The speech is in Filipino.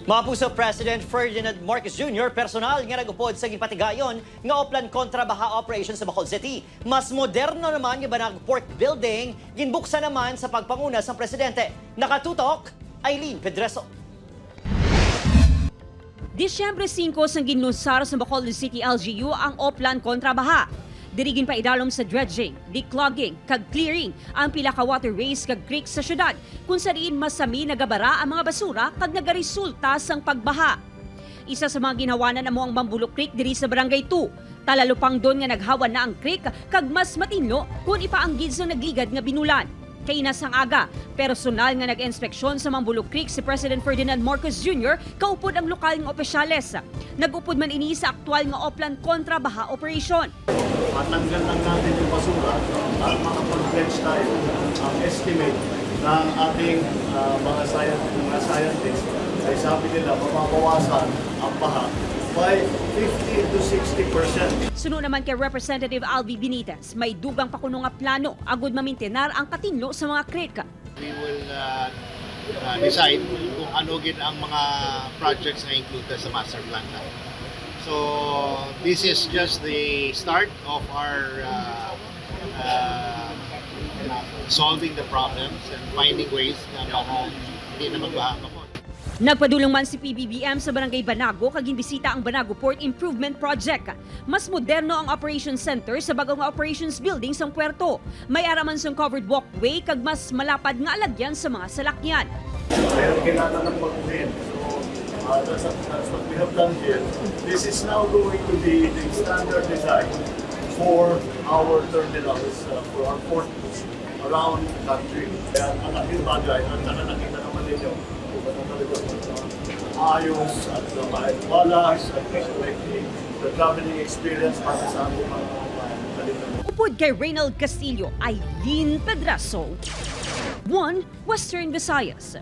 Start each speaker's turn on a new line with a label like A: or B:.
A: Mapuso President Ferdinand Marcos Jr. personal nga nagupod sa gipatigayon nga oplan kontra baha operation sa Bacolod City. Mas moderno naman nga Banag Port Building, ginbuksa naman sa pagpanguna sa presidente. Nakatutok, Eileen Pedreso.
B: Disyembre 5 sang ginlunsar sa Bacolod City LGU ang oplan kontra baha. Dirigin pa idalom sa dredging, declogging, kag clearing ang pila ka waterways kag creek sa syudad kung sariin masami nagabara ang mga basura kag nagaresulta sang pagbaha. Isa sa mga ginawanan amo ang Mambulok Creek diri sa Barangay 2. Talalupang doon nga naghawan na ang creek kag mas matinlo kung ipaanggid sa nagligad nga binulan. Kay nasang aga, personal nga nag-inspeksyon sa Mambulok Creek si President Ferdinand Marcos Jr. kaupod ang lokal nga opisyales. Nagupod man ini sa aktwal nga oplan kontra baha operation.
C: Matanggal lang natin yung basura at makapag-pledge tayo ang estimate ng ating mga scientists ay sabi nila mababawasan ang baha by 50 to 60%.
B: Sunod naman kay Representative Alvi Benitez, may dugang pa kuno nga plano agud mamintenar ang katinlo sa mga creek.
D: We will decide kung ano gid ang mga projects na included sa master plan na. So this is just the start of our solving the problems and finding ways na hindi na magbaha pa po.
B: Nagpadulong man si PBBM sa Barangay Banago kag gimbisita ang Banago Port Improvement Project. Mas moderno ang Operations Center sa bagong Operations Building sa Puerto. May araman sang covered walkway kag mas malapad nga alagyan sa mga salakyan.
C: Pero kailangan ng pag-uwi. That's what we have done here. This is now going to be the standard design for our terminals, for our ports around the country. Kaya ang laking bagay, at nakita naman ninyo, ayos at maayos at the traveling experience para sa ating mga kalimutan.
B: Upod kay Reynald Castillo, Eileen Pedraso, 1 Western Visayas.